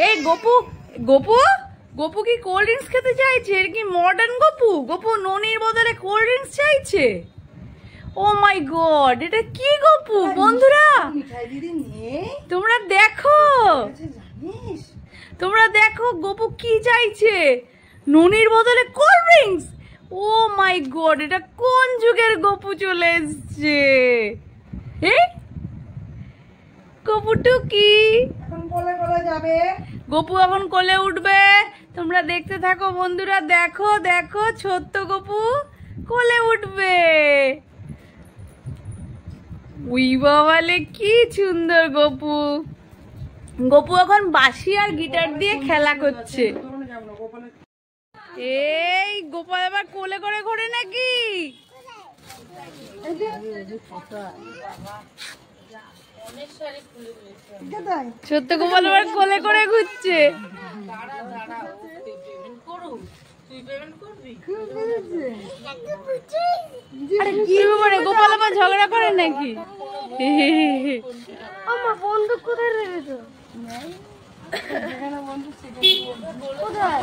এই গোপু গোপু গোপু কি cold drinks খেতে চাইছে? এর কি মডার্ন গোপু? গোপু ননির বদলে কোল্ড ড্রিঙ্কস চাইছে। ও মাই গড, এটা কি গোপু? বন্ধুরা তোমরা দেখো, তোমরা দেখো গোপু কি চাইছে, ননির বদলে কোল্ড ড্রিঙ্কস। ও মাই গড, এটা কোন যুগের গোপু চলে এসছে? গোপু টুকি এখন কোলে কোলে যাবে, গোপু এখন কোলে উঠবে। তোমরা দেখতে থাকো বন্ধুরা, দেখো দেখো ছোট্ট গোপু কোলে উঠবে। উই বাবালে কি সুন্দর গোপু। গোপু এখন বাঁশি আর গিটার দিয়ে খেলা করছে। এই গোপাল আবার কোলে করে ঘোরে নাকি? ছোট্ট গোপাল আবার কোলে করে ঘুরছে। গোপাল আবার ঝগড়া করে নাকি? আমার বন্দুক কোথায় রেখেছো? কোথায়?